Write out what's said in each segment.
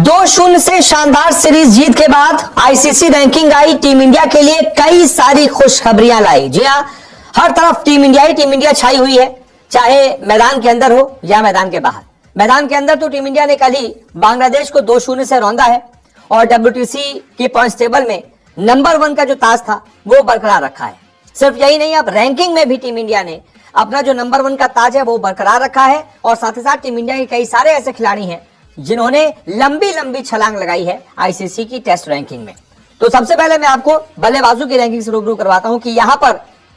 2-0 से शानदार सीरीज जीत के बाद आईसीसी रैंकिंग आई टीम इंडिया के लिए कई सारी खुशखबरियां लाई। जी हां, हर तरफ टीम इंडिया छाई हुई है, चाहे मैदान के अंदर हो या मैदान के बाहर। मैदान के अंदर तो टीम इंडिया ने कल ही बांग्लादेश को 2-0 से रौंदा है और WTC की पॉइंट्स टेबल में नंबर 1 का जो ताज था वो बरकरार रखा है। सिर्फ यही नहीं, अब रैंकिंग में भी टीम इंडिया ने अपना जो नंबर 1 का ताज है वो बरकरार रखा है और साथ ही साथ टीम इंडिया के कई सारे ऐसे खिलाड़ी हैं जिन्होंने लंबी लंबी छलांग लगाई है आईसीसी की टेस्ट रैंकिंग में। तो सबसे पहले मैं आपको बल्लेबाजों की रैंकिंग से रूबरू करवाता हूं कि यहां पर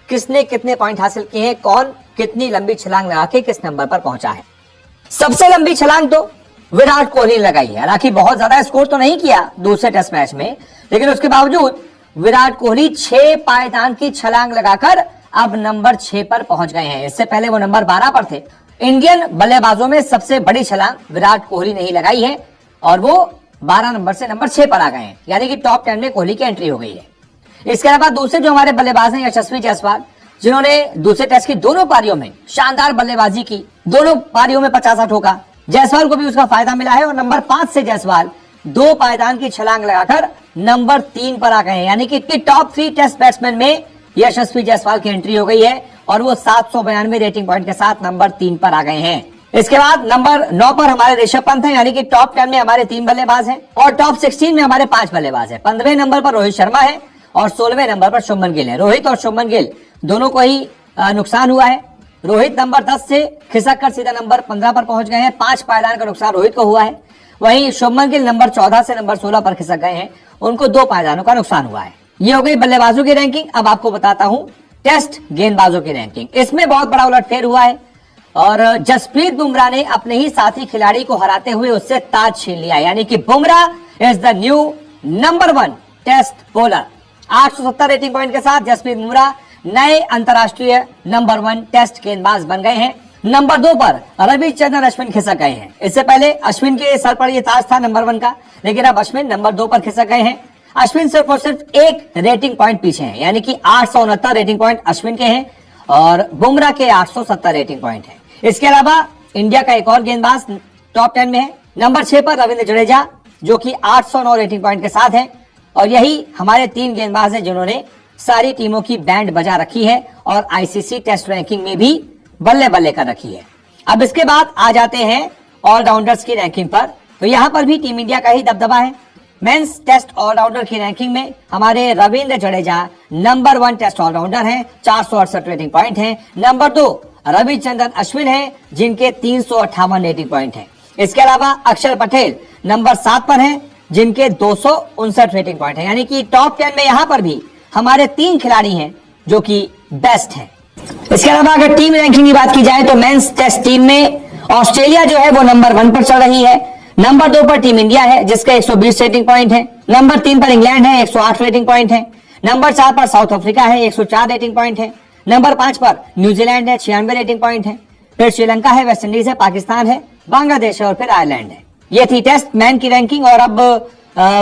किसने कितने पॉइंट हासिल किए हैं, कौन कितनी लंबी छलांग लगा के किस नंबर पर पहुंचा है। सबसे लंबी छलांग तो विराट कोहली ने लगाई है। हालांकि बहुत ज्यादा स्कोर तो नहीं किया दूसरे टेस्ट मैच में, लेकिन उसके बावजूद विराट कोहली 6 पायदान की छलांग लगाकर अब नंबर 6 पर पहुंच गए हैं। इससे पहले वो नंबर 12 पर थे। इंडियन बल्लेबाजों में सबसे बड़ी छलांग विराट कोहली ने ही लगाई है और वो 12 नंबर से नंबर 6 पर आ गए हैं, यानी कि टॉप 10 में कोहली की एंट्री हो गई है। इसके अलावा दूसरे जो हमारे बल्लेबाज हैं यशस्वी जायसवाल, जिन्होंने दूसरे टेस्ट की दोनों पारियों में शानदार बल्लेबाजी की, दोनों पारियों में 50 ठोका। जायसवाल को भी उसका फायदा मिला है और नंबर 5 से जायसवाल 2 पायदान की छलांग लगाकर नंबर 3 पर आ गए हैं, यानी कि टॉप 3 टेस्ट बैट्समैन में यशस्वी जायसवाल की एंट्री हो गई है और वो 792 रेटिंग पॉइंट के साथ नंबर 3 पर आ गए हैं। इसके बाद नंबर 9 पर हमारे ऋषभ पंत हैं, यानी कि टॉप 10 में हमारे 3 बल्लेबाज हैं और टॉप 16 में हमारे 5 बल्लेबाज हैं। 15वें नंबर पर रोहित शर्मा है और 16वें नंबर पर शुभमन गिल है। रोहित और शुभमन गिल दोनों को ही नुकसान हुआ है। रोहित नंबर 10 से खिसक कर सीधा नंबर 15 पर पहुंच गए हैं। 5 पायदान का नुकसान रोहित को हुआ है। वहीं शुभमन गिल नंबर 14 से नंबर 16 पर खिसक गए हैं, उनको 2 पायदानों का नुकसान हुआ है। ये हो गई बल्लेबाजों की रैंकिंग। अब आपको बताता हूं टेस्ट गेंदबाजों की रैंकिंग। इसमें बहुत बड़ा उलटफेर हुआ है और जसप्रीत बुमराह ने अपने ही साथी खिलाड़ी को हराते हुए उससे ताज छीन लिया, यानी कि Bumrah is the new number 1 test bowler. 870 rating point के साथ जसप्रीत बुमराह नए अंतरराष्ट्रीय नंबर 1 टेस्ट गेंदबाज बन गए हैं। नंबर 2 पर रविचंद्रन अश्विन खिसक गए हैं। इससे पहले अश्विन के सर पर यह ताज था नंबर 1 का, लेकिन अब अश्विन नंबर 2 पर खिसक गए हैं। अश्विन सिर्फ और सिर्फ 1 रेटिंग पॉइंट पीछे हैं, यानी कि 869 रेटिंग पॉइंट अश्विन के हैं और बुमराह के 870 रेटिंग पॉइंट हैं। इसके अलावा इंडिया का एक और गेंदबाज टॉप 10 में है। नंबर 6 पर रविंद्र जडेजा, जो कि 809 रेटिंग पॉइंट के साथ हैं और यही हमारे 3 गेंदबाज हैं जिन्होंने सारी टीमों की बैंड बजा रखी है और आईसीसी टेस्ट रैंकिंग में भी बल्ले बल्ले कर रखी है। अब इसके बाद आ जाते हैं ऑलराउंडर्स की रैंकिंग पर। तो यहां पर भी टीम इंडिया का ही दबदबा है। मेंस टेस्ट ऑलराउंडर की रैंकिंग में हमारे Ravindra Jadeja number 1 test allrounder हैं, 468 रेटिंग पॉइंट हैं। नंबर 2 रविचंद्रन अश्विन हैं, जिनके 358 रेटिंग पॉइंट हैं। इसके अलावा अक्षर पटेल नंबर 7 पर हैं, जिनके 259 रेटिंग पॉइंट हैं, यानी कि टॉप 10 में यहां पर भी हमारे 3 खिलाड़ी हैं जो कि बेस्ट हैं। इसके अलावा अगर टीम रैंकिंग की बात की जाए तो मेंस टेस्ट टीम में ऑस्ट्रेलिया जो है वो नंबर 1 पर चल रही है। नंबर 2 पर टीम इंडिया है, जिसके 120 रेटिंग पॉइंट है। नंबर 3 पर इंग्लैंड है, 108 रेटिंग पॉइंट है। नंबर 4 पर साउथ अफ्रीका है, 104 रेटिंग पॉइंट है। नंबर 5 पर न्यूजीलैंड है, 96 रेटिंग पॉइंट है। फिर श्रीलंका है, वेस्ट इंडीज है, पाकिस्तान है, बांग्लादेश है और फिर आयरलैंड है। ये थी टेस्ट मैन की रैंकिंग। और अब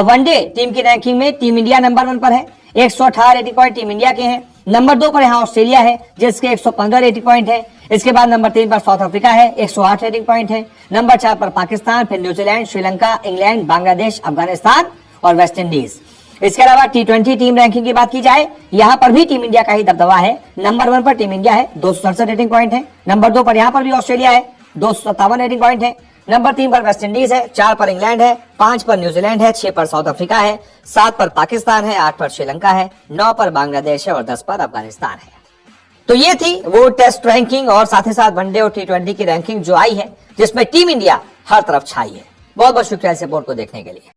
वनडे टीम की रैंकिंग में टीम इंडिया नंबर 1 पर है, 118 रेटिंग पॉइंट टीम इंडिया के हैं। नंबर 2 पर यहाँ ऑस्ट्रेलिया है, जिसके 115 रेटिंग पॉइंट है। इसके बाद नंबर 3 पर साउथ अफ्रीका है, 108 रेटिंग पॉइंट है। नंबर 4 पर पाकिस्तान, फिर न्यूजीलैंड, श्रीलंका, इंग्लैंड, बांग्लादेश, अफगानिस्तान और वेस्ट इंडीज। इसके अलावा T20 टीम रैंकिंग की बात की जाए, यहाँ पर भी टीम इंडिया का ही दबदबा है। नंबर 1 पर टीम इंडिया है, 267 रेटिंग पॉइंट है। नंबर 2 पर यहाँ पर भी ऑस्ट्रेलिया है, 257 रेटिंग पॉइंट है। नंबर 3 पर वेस्ट इंडीज है, 4 पर इंग्लैंड है, 5 पर न्यूजीलैंड है, 6 पर साउथ अफ्रीका है, 7 पर पाकिस्तान है, 8 पर श्रीलंका है, 9 पर बांग्लादेश है और 10 पर अफगानिस्तान है। तो ये थी वो टेस्ट रैंकिंग और साथ ही साथ वनडे और T20 की रैंकिंग जो आई है, जिसमें टीम इंडिया हर तरफ छाई है। बहुत बहुत शुक्रिया सपोर्ट को देखने के लिए।